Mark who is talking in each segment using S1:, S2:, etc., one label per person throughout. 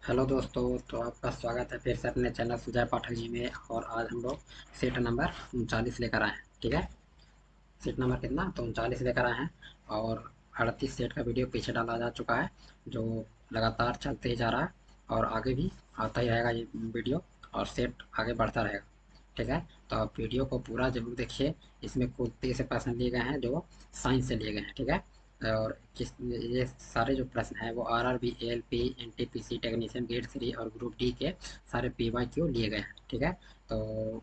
S1: Hello दोस्तों। तो आपका स्वागत है फिर से अपने चैनल सुजय पाठक जी में। और आज हम लोग सीट नंबर 39 लेकर आए हैं। ठीक है, सीट नंबर कितना तो 39 लेकर आए हैं। और 38 सेट का वीडियो पीछे डाला जा चुका है, जो लगातार चलते ही जा रहा है और आगे भी आता ही रहेगा ये वीडियो, और सेट आगे बढ़ता रहेगा। ठीक है, तो आप वीडियो को पूरा जरूर देखिए। इसमें कुल 30 प्रश्न लिए गए हैं जो साइंस से लिए गए हैं। ठीक है, और किस ये सारे जो प्रश्न हैं वो RRB, ALP, NTPC technician grade 3 और ग्रुप डी के सारे PYQ लिए गए हैं। ठीक है, तो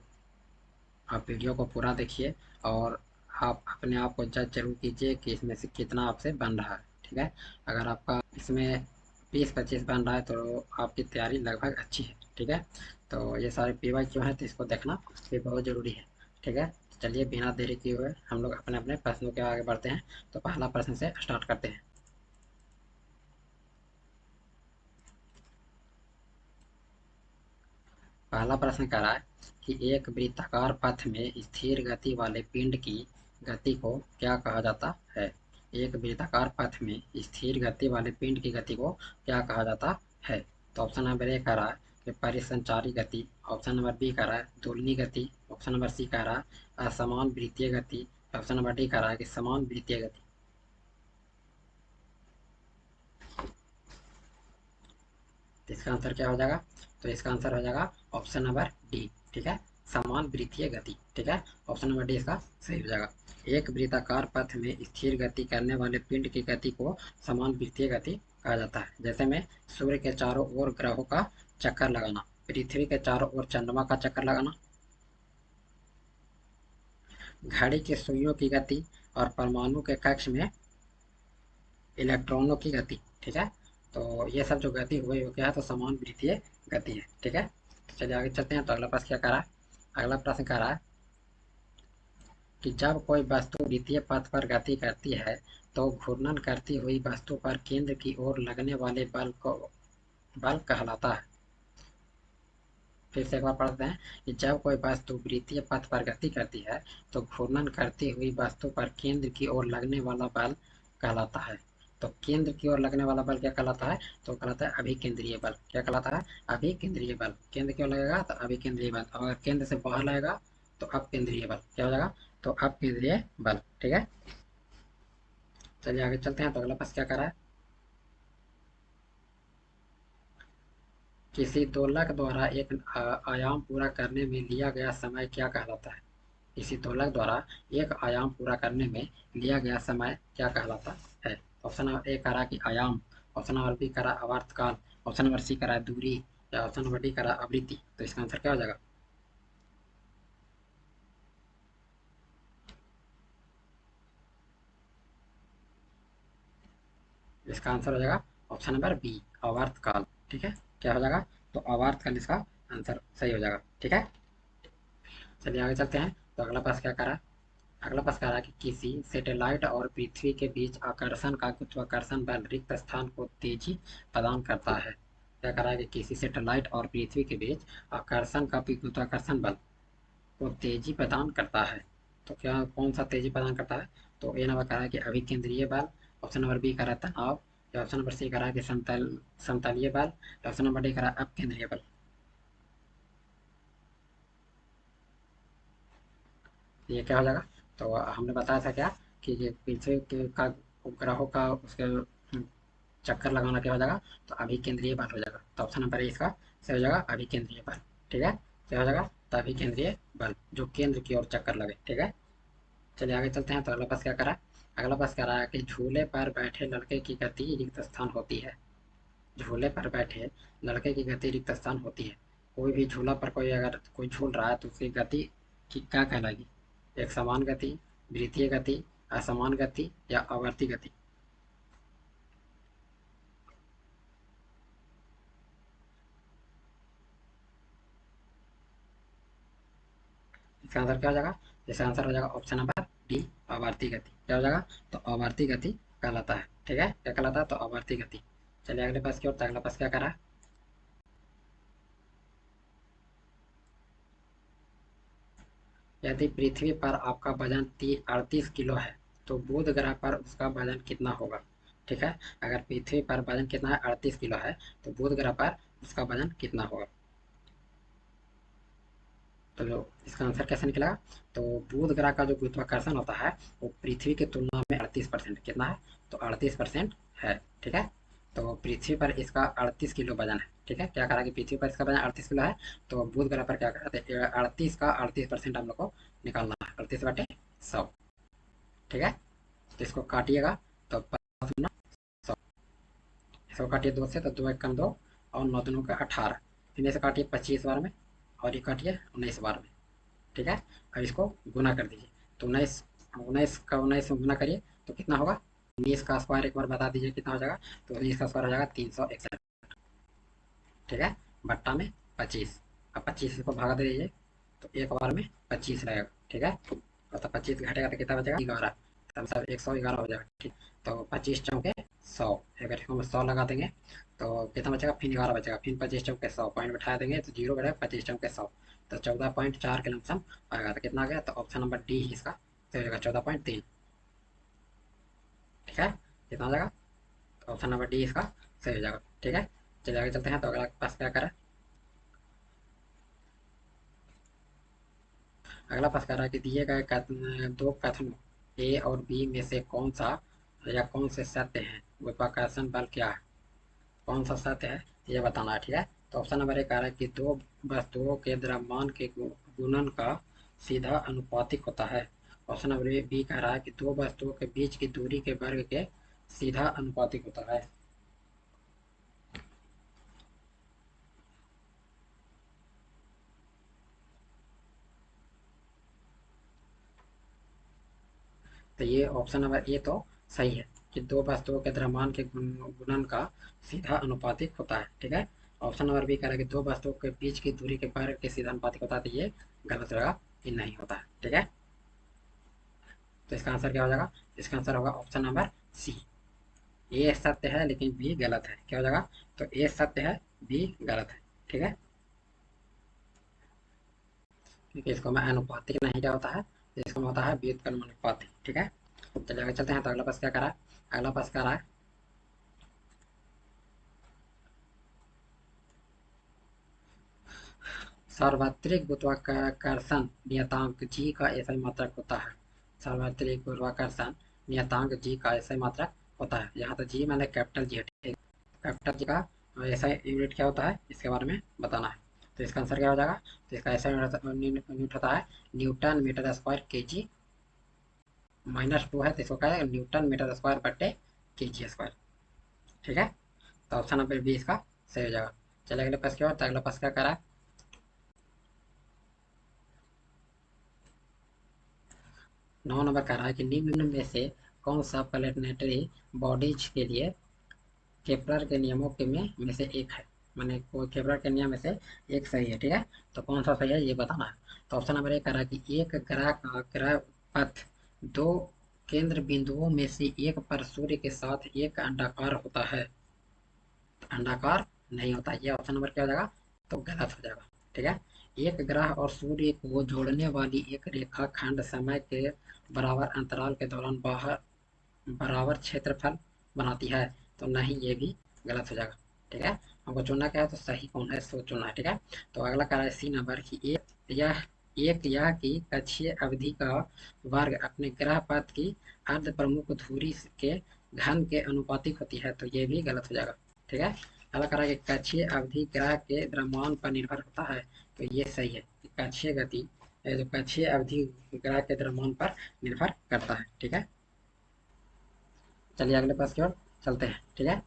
S1: आप वीडियो को पूरा देखिए और आप अपने आप को जज जरूर कीजिए कि इसमें से कितना आपसे बन रहा है। ठीक है, अगर आपका इसमें 20-25 बन रहा है तो आपकी तैयारी लगभग अच्छी है। ठीक है, तो ये सारे PY क्यों है तो इसको देखना भी बहुत ज़रूरी है। ठीक है, चलिए बिना देरी किए हुए हम लोग अपने अपने प्रश्नों के आगे बढ़ते हैं। तो पहला प्रश्न से स्टार्ट करते हैं। पहला प्रश्न कह रहा है कि एक वृत्ताकार पथ में स्थिर गति वाले पिंड की गति को क्या कहा जाता है। एक वृत्ताकार पथ में स्थिर गति वाले पिंड की गति को क्या कहा जाता है। तो ऑप्शन नंबर ए कह रहा है कि परिसंचारी गति। ऑप्शन नंबर बी कह रहा है दोलनी गति। ऑप्शन नंबर सी कह रहा है असमान वृत्तीय गति। ऑप्शन नंबर डी कह रहा है कि समान वृत्तीय गति। तो इसका आंसर क्या हो जाएगा। तो इसका आंसर हो जाएगा ऑप्शन नंबर डी। ठीक है, समान वृत्तीय गति। ठीक है, ऑप्शन नंबर डी इसका सही हो जाएगा। एक वृत्ताकार पथ में स्थिर गति करने वाले पिंड की गति को समान वृत्तीय गति कहा जाता है। जैसे में सूर्य के चारों ओर ग्रहों का चक्कर लगाना, पृथ्वी के चारों ओर चंद्रमा का चक्कर लगाना, घड़ी की सुइयों की गति और परमाणु के कक्ष में इलेक्ट्रॉनों की गति। ठीक है, तो ये सब जो गति हुई वो क्या है तो समान वृत्तीय गति है। ठीक है, तो चलिए आगे चलते हैं। तो अगला प्रश्न क्या कह रहा है। अगला प्रश्न कह रहा है कि जब कोई वस्तु वृत्तीय पथ पर गति करती है तो घूर्णन करती हुई वस्तु पर केंद्र की ओर लगने वाले बल को बल कहलाता है। फिर से एक बार पढ़ते हैं कि जब कोई वस्तु वृत्तीय पथ पर गति करती है तो घूर्णन करती हुई वस्तु पर केंद्र की ओर लगने वाला बल कहलाता है। तो केंद्र की ओर लगने वाला बल क्या कहलाता है तो कहलाता है अभिकेंद्रीय बल। क्या कहलाता है अभिकेंद्रीय बल। केंद्र की ओर लगेगा तो अभिकेंद्रीय बल, और केंद्र से बाहर लगेगा तो अपकेंद्रीय बल। क्या हो जाएगा तो अपकेंद्रीय बल। ठीक है, चलिए आगे चलते हैं। तो अगला प्रश्न क्या कर रहा है। किसी दोलक द्वारा एक आयाम पूरा करने में लिया गया समय क्या कहलाता है। किसी दोलक द्वारा एक आयाम पूरा करने में लिया गया समय क्या कहलाता है। ऑप्शन नंबर ए करा कि आयाम। ऑप्शन नंबर बी करा आवर्तकाल। ऑप्शन नंबर सी करा दूरी। या ऑप्शन नंबर डी करा आवृत्ति। तो इसका आंसर क्या हो जाएगा। इसका आंसर हो जाएगा ऑप्शन नंबर बी आवर्तकाल। ठीक है, क्या हो जाएगा तो आवर्तकाल इसका आंसर सही हो जाएगा। ठीक है, चलिए आगे चलते हैं। तो अगला प्रश्न क्या करा। अगला प्रश्न कह रहा है कि किसी सैटेलाइट और पृथ्वी के बीच आकर्षण का गुरुत्वाकर्षण बल रिक्त स्थान को तेजी प्रदान करता है। क्या कह रहा है कि किसी सैटेलाइट और पृथ्वी के बीच आकर्षण का गुरुत्वाकर्षण बल को तेजी प्रदान करता है। तो क्या कौन सा तेजी प्रदान करता है। तो ए नंबर कह रहा है कि अभिकेंद्रीय बल। ऑप्शन नंबर बी कह रहा है तनाव। या ऑप्शन नंबर सी कह रहा है कि समतलीय बल। या ऑप्शन नंबर डी कह रहा है अपकेंद्रीय बल। ये क्या हो जाएगा। तो हमने बताया था क्या कि ये पृथ्वी का उपग्रहों का उसके चक्कर लगाना क्या हो जाएगा तो अभिकेंद्रीय बल हो जाएगा। तो ऑप्शन नंबर ए इसका सही हो जाएगा अभिकेंद्रीय बल। ठीक है, क्या हो जाएगा तो अभिकेंद्रीय बल जो केंद्र की ओर चक्कर लगे। ठीक है, चलिए आगे चलते हैं। तो अगला प्रश्न क्या करा। अगला प्रश्न कह रहा है कि झूले पर बैठे लड़के की गति रिक्त स्थान होती है। झूले पर बैठे लड़के की गति रिक्त स्थान होती है। कोई भी झूला पर कोई अगर कोई झूल रहा है तो उसकी गति की क्या कहलाएगी। एक समान गति, वृत्तीय गति, असमान गति या आवर्ती गति। इसका आंसर क्या हो जाएगा। इसका आंसर हो जाएगा ऑप्शन नंबर डी आवर्ती गति। क्या हो जाएगा तो आवर्ती गति कहलाता है। ठीक है, क्या कहलाता है तो आवर्ती गति। चलिए अगले पास की ओर। अगला पास क्या करा। यदि पृथ्वी पर आपका वजन 38 किलो है तो बुध ग्रह पर उसका वजन कितना होगा। ठीक है। अगर पृथ्वी पर वजन कितना है, 38 किलो है, तो बुध ग्रह पर उसका वजन कितना होगा? तो जो इसका आंसर कैसे निकलेगा? तो बुध ग्रह का जो गुरुत्वाकर्षण होता है वो पृथ्वी की तुलना में 38% कितना है? तो 38% है। ठीक है। तो पृथ्वी पर इसका 38 किलो वजन है। ठीक है, क्या करा कि पृथ्वी पर इसका वजन 38 किलो है, तो बुध ग्रह पर क्या करा थे, 38 का 38% हम लोग को निकालना है, 38/100। ठीक है, तो इसको काटिएगा तो 50 इसको काटिए 2 से, तो 2 1 दो और 9 दूनों का 18, इन्हें से काटिए 25 बार में और ये काटिए 19 बार में। ठीक है, अब इसको गुना कर दीजिए, तो 19 19 का 19 में गुना करिए तो कितना होगा? 19 का स्क्वायर एक बार बता दीजिए कितना हो जाएगा? तो 19 का स्क्वायर हो जाएगा 361। ठीक है, बट्टा में 25। अब 25 को भागा दे दीजिए तो एक बार में 25 रहेगा। ठीक है, और तो 25 घटेगा तो कितना बचेगा? 11, तब सब 111 हो जाएगा। ठीक, तो 25 चौके 100, अगर इसको हम 100 लगा देंगे तो कितना बचेगा? फिर 11 बचेगा, फिर 25 चौके 100 पॉइंट बैठा देंगे तो जीरो बढ़ेगा, 25 चौके 100, तो 14.4 के लमसम आएगा। तो कितना आ गया? तो ऑप्शन नंबर डी ही इसका सही हो जाएगा, 14.3। ठीक है, कितना हो जाएगा? तो ऑप्शन नंबर डी इसका सही हो जाएगा। ठीक है, चलिए आगे चलते हैं। तो अगला पास क्या करें? अगला पास कह रहा है कि दिए गए दो कथनों ए और बी में से कौन सा या कौन से सत्य है? गुरुत्वाकर्षण बल क्या है? कौन सा सत्य है ये बताना है। ठीक है, तो ऑप्शन नंबर ए कह रहा है कि दो वस्तुओं के द्रव्यमान के गुणन का सीधा अनुपातिक होता है। ऑप्शन नंबर बी कह रहा है कि दो वस्तुओं के बीच की दूरी के वर्ग के सीधा अनुपातिक होता है। तो ये ऑप्शन नंबर ए तो सही है कि दो वस्तुओं के द्रव्यमान के गुणन का सीधा अनुपातिक होता है। ठीक है, ऑप्शन नंबर बी कह रहा है कि दो वस्तुओं के बीच की दूरी के वर्ग के सीधा अनुपातिक होता है, तो ये गलत रहेगा, ये नहीं होता है। ठीक है, तो इसका आंसर क्या हो जाएगा? इसका आंसर होगा ऑप्शन नंबर सी। ए सत्य है लेकिन बी गलत है। क्या हो जाएगा? तो ए सत्य है, बी गलत है। ठीक है, क्योंकि इसको में अनुपातिक नहीं क्या होता है, इसको में होता है व्युत्क्रम अनुपातिक। ठीक है, चलिए आगे चलते हैं। तो अगला पास क्या करा है? अगला पास करा है सार्वत्रिक गुरुत्वाकर्षण नियतांक जी का ऐसा मात्रक होता है। सार्वत्रिक गुरुत्वाकर्षण नियतांक जी का ऐसा मात्रक होता है। यहाँ तो जी मैंने कैपिटल जी है। कैपिटल जी का ऐसा यूनिट क्या होता है इसके बारे में बताना है। तो इसका आंसर क्या हो जाएगा? तो इसका ऐसा यूनिट होता है न्यूटन मीटर स्क्वायर के जी -2 है, तो इसको क्या है? न्यूटन मीटर स्क्वायर बटे के जी स्क्वायर। ठीक है, तो ऑप्शन नंबर बी इसका सही हो जाएगा। चलिए अगले पास की ओर। तो अगला पास क्या करा है? 9 नंबर कह रहा है कि निम्न में से कौन सा प्लेनेटरी बॉडीज के लिए केपलर के नियमों के में से एक है? माने कोई केपलर के नियम में से एक सही है। ठीक है, तो कौन सा सही है ये बताना है। तो ऑप्शन नंबर एक कह रहा है कि एक ग्रह का ग्रह पथ दो केंद्र बिंदुओं में से एक पर सूर्य के साथ एक अंडाकार होता है। तो अंडाकार नहीं होता, ये ऑप्शन नंबर क्या हो जाएगा? तो गलत हो जाएगा। ठीक है, एक ग्रह और सूर्य को जोड़ने वाली एक रेखाखंड समय के बराबर अंतराल के दौरान बाहर बराबर क्षेत्रफल बनाती है, तो नहीं, ये भी गलत हो जाएगा। ठीक है, हमको चुनना क्या है? तो सही कौन है सो चुनना है। ठीक है, तो अगला कह रहा है सी नंबर की यह कि कक्षीय अवधि का वर्ग अपने ग्रह पथ की अर्ध प्रमुख धुरी के घन के अनुपातिक होती है, तो ये भी गलत हो जाएगा। ठीक है, अगला कह रहा है कि कक्षीय अवधि ग्रह के द्रव्यमान पर निर्भर होता है, तो ये सही है कि कक्षीय गति जो कक्षीय अवधि ग्रह के द्रव्यमान पर निर्भर करता है। ठीक है, चलिए अगले पास की ओर चलते हैं। ठीक है,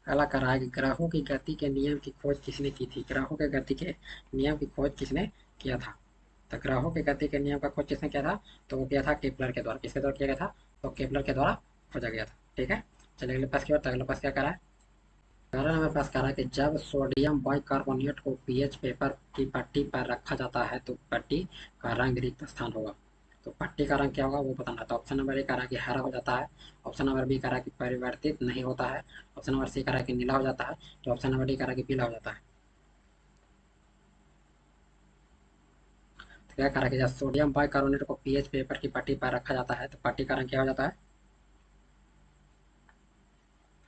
S1: अगला कह रहा है कि ग्रहों की गति के नियम की खोज किसने की थी? ग्रहों के गति के नियम की खोज किसने किया था? तो ग्रहों की गति के नियम का खोज किसने किया था? तो वो किया था केपलर के द्वारा। किसके द्वारा किया गया था? तो केपलर के द्वारा खोजा गया था। ठीक है, चलिए अगले पास की ओर। तो अगले पास क्या करा है? अगला हमारे पास कह रहा है कि जब सोडियम बाइकार्बोनेट को पीएच पेपर की पट्टी पर रखा जाता है तो पट्टी का रंग रिक्त स्थान होगा। तो पट्टी का रंग क्या होगा वो बताना। तो ऑप्शन नंबर ए कह रहा है कि हरा हो जाता है। ऑप्शन नंबर बी कह रहा है कि परिवर्तित नहीं होता है। ऑप्शन नंबर सी कह रहा है कि नीला हो जाता है। तो ऑप्शन नंबर डी कह रहा है कि पीला हो जाता है। क्या करा कि जब सोडियम बाइकार्बोनेट को पीएच पेपर की पट्टी पर रखा जाता है तो पट्टी का रंग क्या हो जाता है?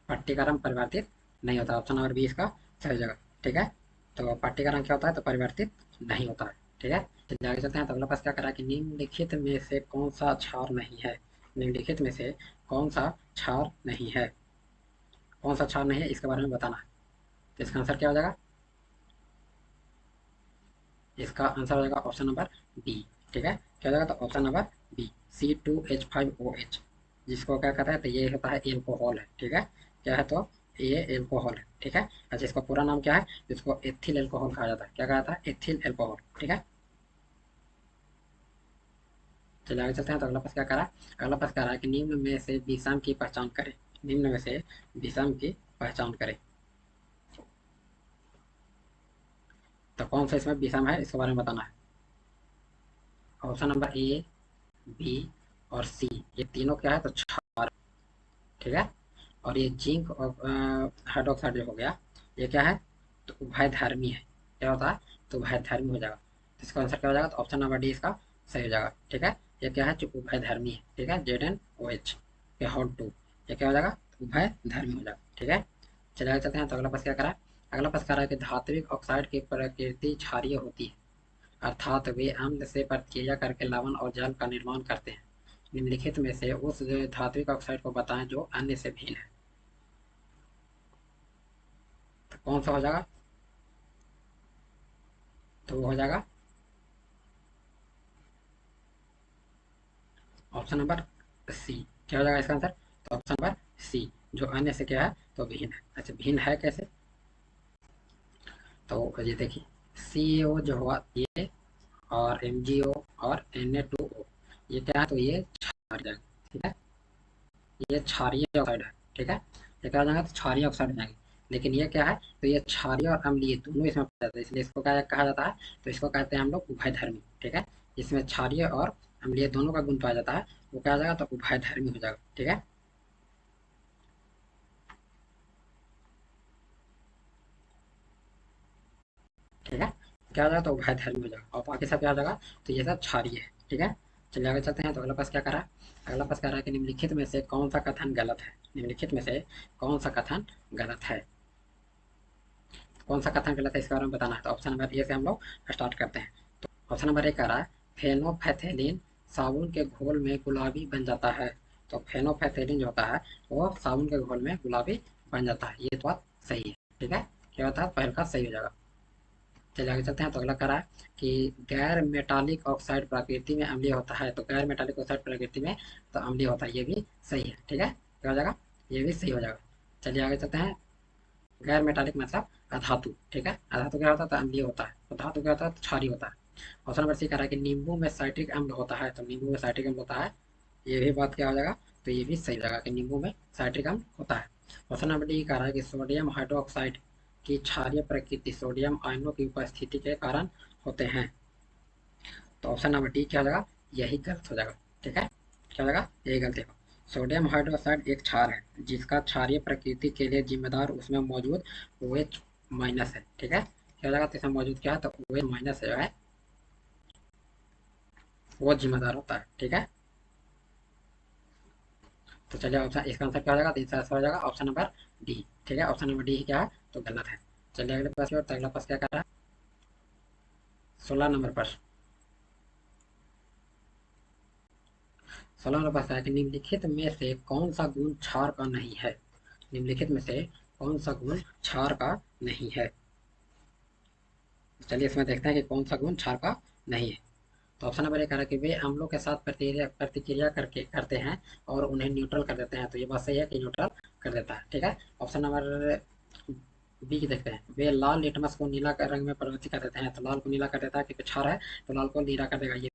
S1: पट्टी का रंग परिवर्तित नहीं होता। ऑप्शन नंबर बी इसका सही जगह। ठीक है, तो पट्टी का रंग क्या होता है? तो परिवर्तित नहीं होता है। ठीक है, चलिए आगे चलते हैं। तो अगला प्रश्न क्या करा कि निम्नलिखित में से कौन सा क्षार नहीं है? निम्नलिखित में से कौन सा क्षार नहीं है? कौन सा क्षार नहीं है इसके बारे में बताना है। तो इसका आंसर क्या हो जाएगा? इसका आंसर हो जाएगा ऑप्शन नंबर बी। ठीक है, क्या हो जाएगा? तो ऑप्शन नंबर बी, C2H5OH, जिसको क्या कहता है? तो ये होता है एल्कोहल है। ठीक है, क्या है? तो ये एल्कोहल है। ठीक है, अच्छा इसका पूरा नाम क्या है? इसको एथिल एल्कोहल कहा जाता है। क्या कहा जाता है? Ethyl alcohol. ठीक है, चलिए आगे चलते हैं। तो अगला प्रश्न क्या करा? अगला प्रश्न कह रहा है कि निम्न में से विषम की पहचान करें। निम्न में से विषम की पहचान करें। तो कौन सा इसमें विषम है इसके बारे में बताना है। ऑप्शन नंबर ए, बी और सी, ये तीनों क्या है? तो क्षार। ठीक है, और ये जिंक और हाइड्रोक्साइड जो हो गया, ये क्या है? तो उभयधर्मी है। क्या होता है? तो उभयधर्मी हो जाएगा। तो इसका आंसर क्या हो जाएगा? तो ऑप्शन नंबर डी इसका सही हो जाएगा। ठीक है, ये क्या है? जो उभयधर्मी है। ठीक है, ZnOH के हॉट टू, ये क्या हो जाएगा? उभयधर्मी हो जाएगा। ठीक है, चलिए आगे चलते हैं। तो अगला प्रश्न क्या करा? अगला प्रश्न कह रहा है कि धात्विक ऑक्साइड की प्रकृति क्षारीय होती है, अर्थात वे अम्ल से प्रतिक्रिया करके लवण और जल का निर्माण करते हैं। निम्नलिखित में से उस धात्विक ऑक्साइड को बताएं जो अन्य से भिन्न है। तो कौन सा हो जाएगा? तो वो हो जाएगा ऑप्शन नंबर सी। क्या हो जाएगा इसका आंसर? तो ऑप्शन नंबर सी, जो अन्य से क्या है? तो भिन्न है। अच्छा, भिन्न है कैसे? तो ये देखिए, CO जो हुआ ये, और MgO और Na2O, ये क्या है? तो ये क्षारीय। ठीक है, ये क्षारीय ऑक्साइड है। ठीक है, ये क्या हो जाएगा? तो क्षारीय ऑक्साइड हो जाएंगे। लेकिन ये क्या है? तो ये क्षारीय और अम्लीय दोनों इसमें पाया जाता है, इसलिए इसको क्या कहा जाता है? तो इसको कहते हैं हम लोग उभयधर्मी। ठीक है, इसमें क्षारीय और अम्लीय दोनों का गुण पाया जाता है, वो क्या हो जाएगा? तो उभयधर्मी हो जाएगा। ठीक है, ठीक है, क्या हो जाएगा? तो उभयधर्मी हो जाएगा, और बाकी सब क्या हो जाएगा? तो ये सब क्षारीय है। ठीक है, चलिए आगे चलते हैं। तो अगला प्रश्न क्या करा? अगला प्रश्न कह रहा है कि निम्नलिखित में से कौन सा कथन गलत है? निम्नलिखित में से कौन सा कथन गलत है? कौन सा कथन गलत है इसके बारे में बताना है। तो ऑप्शन नंबर ए से हम लोग स्टार्ट करते हैं। ऑप्शन नंबर ए कह रहा है फेनोफैथेलिन साबुन के घोल में गुलाबी बन जाता है। तो फेनोफैथेलिन जो होता है वो साबुन के घोल में गुलाबी बन जाता है, ये तो बात सही है। ठीक है, क्या होता है? पहले का सही हो जाएगा। चलिए आगे चलते हैं। तो अगला कह रहा है कि गैर मेटालिक ऑक्साइड प्रकृति में अम्लीय होता है। तो गैर मेटालिक ऑक्साइड प्रकृति में तो अम्लीय होता है, ये भी सही है। ठीक है, क्या हो जाएगा? ये भी सही हो जाएगा। चलिए आगे चलते हैं। गैर मेटालिक मतलब अधातु। ठीक है, अधातु क्या होता है? तो अम्लीय होता है। तो धातु क्या होता है? तो क्षारीय होता है। ऑप्शन नंबर सी कह रहा है कि नींबू में साइट्रिक अम्ल होता है। तो नींबू में साइट्रिक अम्ल होता है, ये भी बात क्या हो जाएगा? तो ये भी सही हो जाएगा कि नींबू में साइट्रिक अम्ल होता है। ऑप्शन नंबर डी कह रहा है कि सोडियम हाइड्रोक्साइड की क्षारीय प्रकृति सोडियम आयनों की उपस्थिति के कारण होते हैं। तो ऑप्शन नंबर डी क्या हो जाएगा? यही गलत हो जाएगा। ठीक है, क्या हो जाएगा? यही गलत है। सोडियम हाइड्रोक्साइड एक क्षार है जिसका क्षारीय प्रकृति के लिए जिम्मेदार उसमें मौजूद OH माइनस है। ठीक है, क्या हो जाएगा? तो इसमें मौजूद क्या है? तो OH माइनस जो है वो जिम्मेदार होता है। ठीक है, तो चलिए ऑप्शन, इसका आंसर क्या हो जाएगा? तो इसका आंसर हो जाएगा ऑप्शन नंबर डी। ठीक है, ऑप्शन नंबर डी क्या है? तो गलत है। चलिए अगले प्रश्न और अगला प्रश्न क्या कर रहा है? 16 नंबर प्रश्न। 16 नंबर प्रश्न है कि निम्नलिखित में से कौन सा गुण क्षार का नहीं है? निम्नलिखित में से कौन सा गुण क्षार का नहीं है? चलिए इसमें देखते हैं कि कौन सा गुण क्षार का नहीं है। तो ऑप्शन नंबर ए कह रहा है कि वे अम्लों के साथ प्रतिक्रिया प्रतिक्रिया करके करते हैं और उन्हें न्यूट्रल कर देते हैं। तो ये बात सही है कि न्यूट्रल कर देता है। ठीक है, ऑप्शन नंबर बी की देखते हैं, वे लाल लिटमस को नीला रंग में परिवर्तित कर देते हैं। तो लाल को नीला कर देता है क्योंकि क्षार है, तो लाल को नीला कर देगा, ये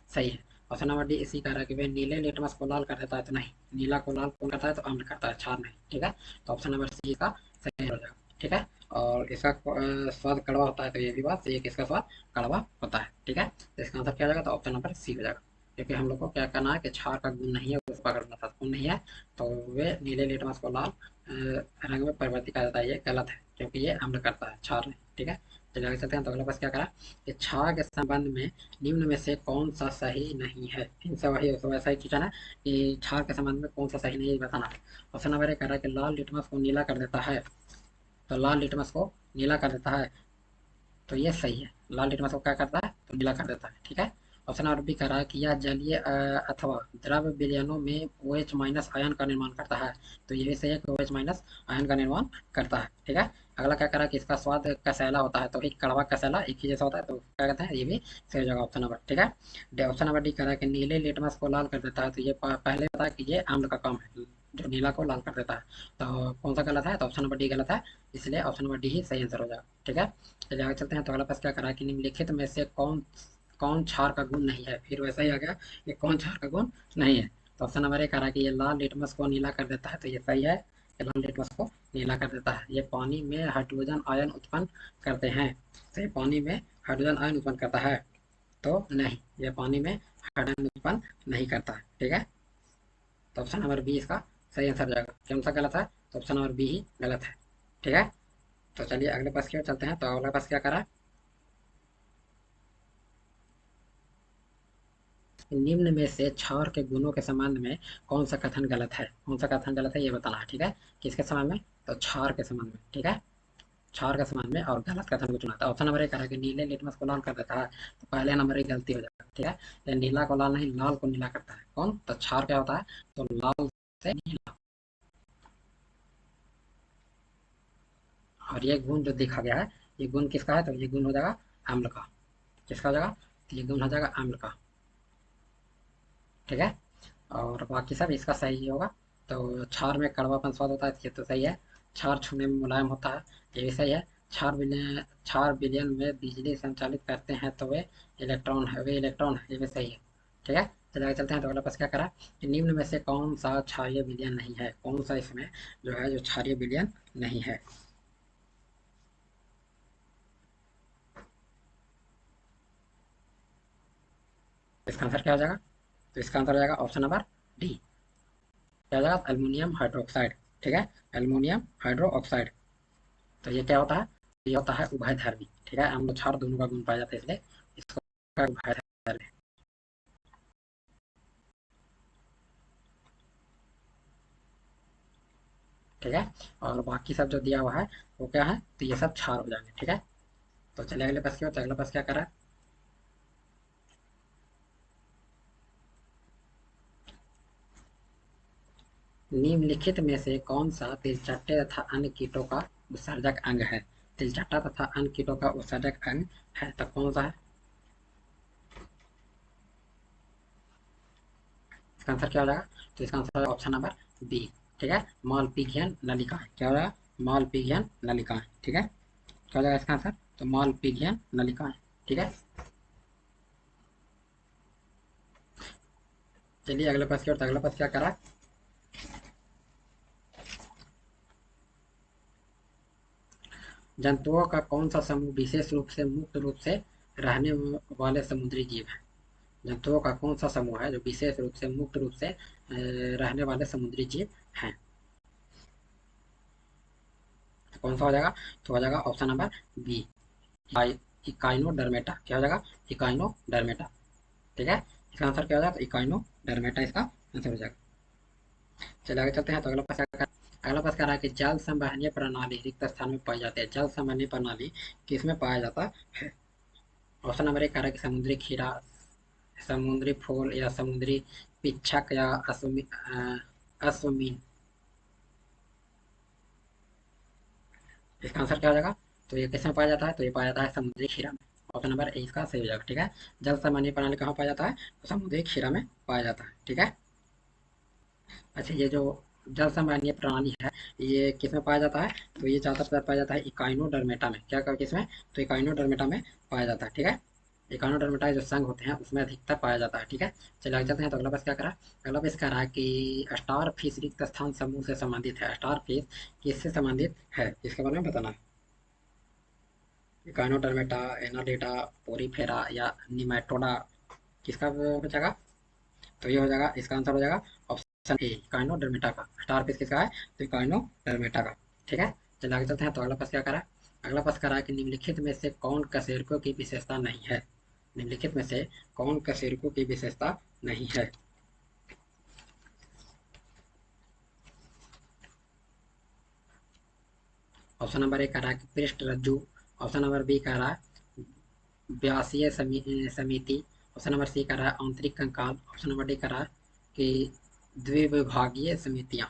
S1: सही है। ऑप्शन नंबर डी इसी कह रहा है कि वे नीले लिटमस को लाल कर देता है। तो नहीं, नीला को लाल कौन करता है? तो अम्ल करता है, क्षार नहीं। ठीक है, तो ऑप्शन नंबर सी का सही हो जाएगा। ठीक है, और इसका स्वाद कड़वा होता है, तो ये भी बात सही है कि इसका स्वाद कड़वा होता है। ठीक है, तो इसका आंसर क्या हो जाएगा? तो ऑप्शन नंबर सी हो जाएगा, क्योंकि हम लोग को क्या करना है कि क्षार का गुण नहीं है, उसको पकड़ना था, गुण नहीं है, तो वे नीले लिटमस को लाल रंग में परिवर्तित कर देता है, ये गलत है क्योंकि ये अम्ल करता है, क्षार नहीं। ठीक है, चलिए आगे चलते हैं। तो अगला प्रश्न क्या करा कि क्षार के संबंध में निम्न में से कौन सा सही नहीं है। फिर से वही वैसा ही पूछा ना कि क्षार के संबंध में कौन सा सही नहीं है बताना। ऑप्शन नंबर ए कह रहा है कि लाल लिटमस को नीला कर देता है। तो लाल लिटमस को नीला कर देता है, तो ये सही है। लाल लिटमस को क्या करता है, तो नीला कर देता है, ठीक है। ऑप्शन नंबर बी कह रहा है कि यह जलीय अथवा द्रव विलयनों में OH माइनस आयन का निर्माण करता है। तो ये भी सही है कि OH माइनस आयन का निर्माण करता है, ठीक है। अगला क्या करा कि इसका स्वाद कसैला होता है। तो एक कड़वा कसैला एक ही जैसा होता है, तो क्या कहते हैं, ये भी सही हो जाएगा ऑप्शन नंबर, ठीक है। ऑप्शन नंबर डी कह रहा है कि नीले लिटमस को लाल कर देता है। तो ये पहले बताया कि ये अम्ल का काम है, जो नीला को लाल कर देता है। तो कौन सा गलत है, तो ऑप्शन नंबर डी गलत है, इसलिए ऑप्शन नंबर डी ही सही आंसर हो जाएगा, ठीक है। चलिए आगे चलते हैं। तो अगला प्रश्न क्या करा है कि निम्नलिखित में से कौन कौन क्षार का गुण नहीं है। फिर वैसा ही आ गया, ये कौन क्षार का गुण नहीं है। तो ऑप्शन नंबर ए कह रहा है कि ये लाल लिटमस को नीला कर देता है। तो ये सही है, ये लाल लिटमस को नीला कर देता है। ये पानी में हाइड्रोजन आयन उत्पन्न करते हैं। तो ये पानी में हाइड्रोजन आयन उत्पन्न करता है, तो नहीं, ये पानी में हाइड्रोजन उत्पन्न नहीं करता है, ठीक है। तो ऑप्शन नंबर बी इसका सही आंसर हो जाएगा। कौन सा गलत है, तो ऑप्शन नंबर बी ही गलत है, ठीक है। तो चलिए अगले प्रश्न की ओर चलते हैं। तो अगला प्रश्न क्या करा, निम्न में से क्षार के गुणों के संबंध में कौन सा कथन गलत है। कौन सा कथन गलत है ये बताना है, ठीक है। किसके संबंध में, तो क्षार के संबंध में, ठीक है। क्षार के संबंध में और गलत कथन को चुना था। ऑप्शन नंबर एक है कि नीले लिटमस को लाल कर देता है। तो पहले नंबर एक गलती हो जाएगा, ठीक है। ये नीला को लाल नहीं, लाल को नीला करता है कौन, तो क्षार क्या होता है, तो लाल से नीला। और ये गुण जो देखा गया है, ये गुण किसका है, तो ये गुण हो जाएगा अम्ल का। किसका हो जाएगा, तो ये गुण हो जाएगा अम्ल का, ठीक है। और बाकी सब इसका सही ही होगा। तो क्षार में कड़वापन स्वाद होता है, ये तो सही है। क्षार छूने में मुलायम होता है, ये भी सही है। क्षार विलयन में बिजली संचालित करते हैं, तो वे इलेक्ट्रॉन है, ये भी सही है, ठीक है। चलिए आगे चलते हैं। तो अगला प्रश्न क्या करा कि निम्न में से कौन सा क्षारीय विलयन नहीं है। कौन सा इसमें जो है, जो क्षारीय विलयन नहीं है। इसका आंसर क्या हो जाएगा, तो इसका आंसर हो जाएगा ऑप्शन नंबर डी। क्या हो जाएगा, एल्यूमिनियम हाइड्रोक्साइड, ठीक है। Aluminium hydro oxide. तो ये क्या होता है, ये होता है उभयधर्मी, ठीक है। अम्ल क्षार दोनों का गुण पाया जाता है, इसलिए इसको उभयधर्मी, ठीक है। और बाकी सब जो दिया हुआ है वो क्या है, तो ये सब क्षार हो जाएंगे, ठीक है। तो चलिए अगले प्रश्न की ओर। अगला प्रश्न क्या करा, निम्नलिखित में से कौन सा तिलचट्टे तथा अन्य कीटों का उत्सर्जक अंग है। तिलचट्टा तथा अन्य कीटों का उत्सर्जक अंग है, तो कौन सा है। इसका आंसर क्या हो जाएगा, तो इसका आंसर ऑप्शन नंबर बी, ठीक है। मालपिघियन नलिकाएं। क्या हो जाएगा, मालपिघियन नलिकाएं, ठीक है। क्या हो जाएगा इसका आंसर, तो मालपिघियन नलिकाएं, ठीक है। चलिए अगले प्रश्न की ओर। अगला प्रश्न क्या करा, जंतुओं का कौन सा समूह विशेष रूप से मुक्त रूप से रहने वाले समुद्री जीव है। जंतुओं का कौन सा समूह है जो विशेष रूप से मुक्त रूप से रहने वाले समुद्री जीव हैं। तो कौन सा हो जाएगा, तो हो जाएगा ऑप्शन नंबर बी, इकाइनोडर्मेटा। क्या हो जाएगा, इकाइनोडर्मेटा, ठीक है। इसका आंसर क्या हो जाएगा, तो इकाइनोडर्मेटा इसका आंसर हो जाएगा। चलिए आगे चलते हैं। तो अगला प्रश्न कह रहा है कि जल संवहनीय प्रणाली रिक्त स्थान में पाई जाती है। जल संवहनीय प्रणाली किसमें पाया जाता है। ऑप्शन नंबर एक कह रहा है कि समुद्री खीरा, समुद्री फूल, या समुद्री पिच्छक, या अश्वमीन। इसका आंसर क्या हो जाएगा, तो ये किसमें पाया जाता है, तो ये पाया जाता है समुद्री खीरा में। ऑप्शन नंबर ए इसका सही हो जाएगा, ठीक है। जल सामान्य प्रणाली कहाँ पाया जाता है, तो समुद्री खीरा में पाया जाता है, ठीक है। अच्छा, ये जो जल सामान्य प्रणाली है, ये किस में पाया जाता है, तो ये ज़्यादातर पाया जाता है इकाइनोडर्मेटा में। क्या कर किसमें, तो इकाइनोडर्मेटा में पाया जाता है, ठीक है। इकाइनोडर्मेटा जो संघ होते हैं उसमें अधिकतर पाया जाता है, ठीक है। चलिए आगे चलते हैं। तो अगला प्रश्न क्या करा, अगला प्रश्न कह रहा है कि स्टार फिश रिक्त स्थान समूह से संबंधित है। स्टार फिश किससे संबंधित है, इसके बारे में बताना है। इकाइनोडर्मेटा, एनालिडा, पोरीफेरा, या निमेटोडा। किसका बचेगा, तो ये हो जाएगा, इसका आंसर हो जाएगा ऑप्शन ए, इकाइनोडर्मेटा का। स्टार फिश किसका है, तो इकाइनोडर्मेटा का, ठीक है। चलिए आगे चलते हैं। तो अगला प्रश्न क्या करा, अगला प्रश्न कह रहा है कि निम्नलिखित में से कौन कशेरुकों की विशेषता नहीं है। निम्नलिखित में से कौन कशेरुकों की विशेषता नहीं है। ऑप्शन नंबर ए कह रहा है कि पृष्ठ रज्जु। ऑप्शन नंबर बी कह रहा है व्यासीय समिति। ऑप्शन नंबर सी कह रहा है आंतरिक कंकाल। ऑप्शन नंबर डी कह रहा है कि द्विविभागीय समितियां।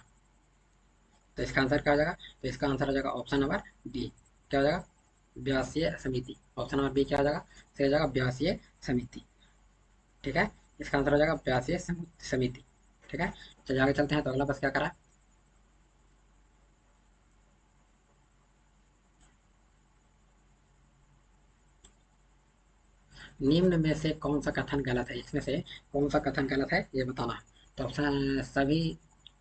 S1: तो इसका आंसर क्या हो जाएगा? तो इसका आंसर हो जाएगा ऑप्शन नंबर डी। क्या हो जाएगा? व्यासीय समिति। ऑप्शन नंबर बी क्या हो जाएगा? सही हो जाएगा व्यासीय समिति। ठीक है, इसका आंसर हो जाएगा व्यासीय समिति। ठीक है, चलिए आगे चलते हैं। तो अगला बस क्या करा? निम्न में से कौन सा कथन गलत है? इसमें से कौन सा कथन गलत है ये बताना है। तो ऑप्शन सभी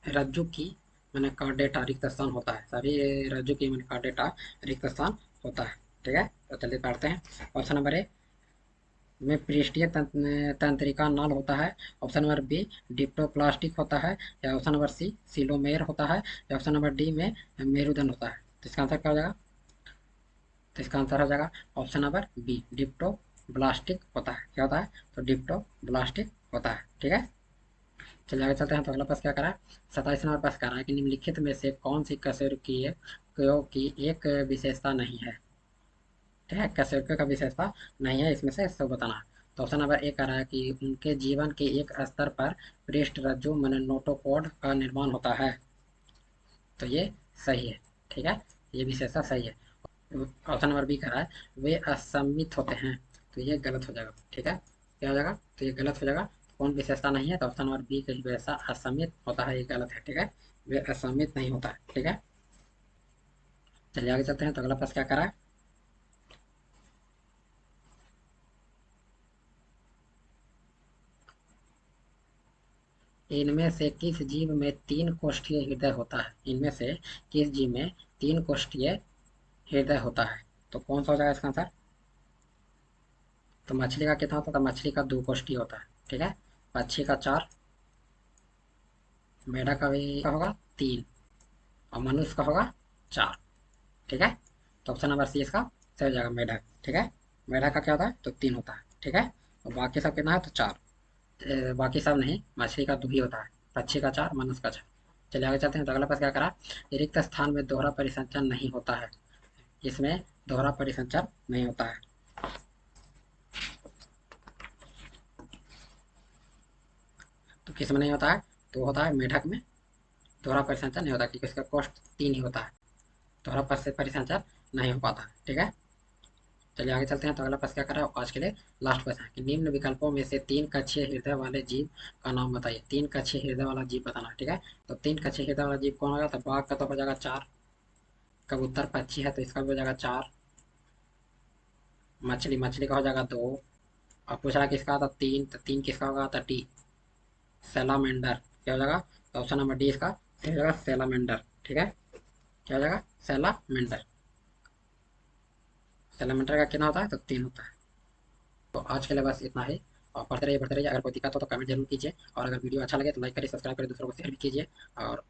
S1: रज्जु की मैंने कार्डेटा रिक्त स्थान होता है। सभी रज्जु की मैंने कार्डेटा रिक्त स्थान होता है। ठीक है, तो चलिए पढ़ते हैं। ऑप्शन नंबर ए में पृष्ठीय तंत्रिका नल होता है। ऑप्शन नंबर बी डिप्लोप्लास्टिक होता है। या ऑप्शन नंबर सी सिलोमेर होता है। या ऑप्शन नंबर डी में मेरुदंड होता है। तो इसका आंसर क्या हो जाएगा? तो इसका आंसर हो जाएगा ऑप्शन नंबर बी डिप्टोब्लास्टिक होता है। क्या होता है? तो डिप्टोब्लास्टिक होता है। ठीक है, चलिए आगे चलते हैं। तो अगला प्रश्न क्या करा है? 27 नंबर प्रश्न करा है कि निम्नलिखित में से कौन सी कशेरुकियों की एक विशेषता नहीं है। ठीक है, कशेरुकियों का विशेषता नहीं है, इसमें से सब बताना है। तो ऑप्शन नंबर ए कह रहा है कि उनके जीवन के एक स्तर पर पृष्ठ रज्जु मन नोटोकॉड का निर्माण होता है। तो ये सही है। ठीक है, ये विशेषता सही है। ऑप्शन नंबर बी कह रहा है वे असममित होते हैं। तो ये गलत हो जाएगा। ठीक है, क्या हो जाएगा? तो ये गलत हो जाएगा। कौन विशेषता नहीं है? तो ऑप्शन नंबर बी कहीं वैसा असममित होता है, ये गलत है। ठीक है, वे असममित नहीं होता है। ठीक है, चलिए आगे चलते हैं। तो अगला प्रश्न क्या करा है? इनमें से किस जीव में तीन कोष्ठीय हृदय होता है? इनमें से किस जीव में तीन कोष्ठीय हृदय होता है? तो कौन सा हो जाएगा इसका आंसर? तो मछली का कितना होता है? तो मछली का दो कोष्ठीय होता है। ठीक है, पक्षी का चार, मेढक का भी का होगा तीन, और मनुष्य का होगा चार। ठीक है, तो ऑप्शन नंबर सी इसका सही हो जाएगा मेढक। ठीक है, मेढक का क्या होता है? तो तीन होता है। ठीक है, और बाकी सब कितना है? तो चार। बाकी सब नहीं, मछली का दो ही होता है। पक्षी का चार, मनुष्य का चार। चलिए आगे चलते हैं। तो अगला प्रश्न क्या करा? रिक्त स्थान में दोहरा परिसंचरण नहीं होता है। इसमें दोहरा परिसंचरण नहीं होता है। तो किस में नहीं होता है? तो होता है मेढक में दोहरा परिसंचरण नहीं होता, क्योंकि इसका कॉस्ट तीन ही होता है। दोहरा परिसंचरण नहीं हो पाता। ठीक है, चलिए आगे चलते हैं। तो अगला प्रश्न क्या कर रहा है आज के लिए? लास्ट प्रश्न है कि निम्न विकल्पों में से तीन कक्षीय हृदय वाले जीव का नाम बताइए। तीन कक्षीय हृदय वाला जीव बताना है। ठीक है, तो तीन कक्षीय हृदय वाला जीव कौन होगा? तो बाघ का तो हो जाएगा चार, कबूतर पक्षी है तो इसका भी हो जाएगा चार, मछली मछली का हो जाएगा दो, और पूछ रहा किसका? था तीन, तो तीन किसका होगा? था डी सैलामेंडर। क्या हो जाएगा? तो ऑप्शन नंबर डी इसका सही हो जाएगा सैलामेंडर। ठीक है, क्या हो जाएगा? सैलामेंडर। सैलामेंडर का कितना होता है? तो तीन होता है। तो आज के लिए बस इतना ही। और पढ़ते रहिए। अगर कोई दिक्कत हो तो कमेंट जरूर कीजिए, और अगर वीडियो अच्छा लगे तो लाइक करिए, सब्सक्राइब करिए, दूसरों को शेयर भी कीजिए। और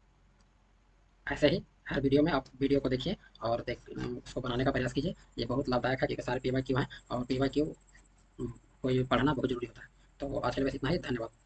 S1: ऐसे ही हर वीडियो में आप वीडियो को देखिए और उसको बनाने का प्रयास कीजिए। ये बहुत लाभदायक है, क्योंकि सारे पी वाई क्यू हैं, और पी वाई क्यू कोई पढ़ना बहुत जरूरी होता है। तो आज के लिए बस इतना ही। धन्यवाद।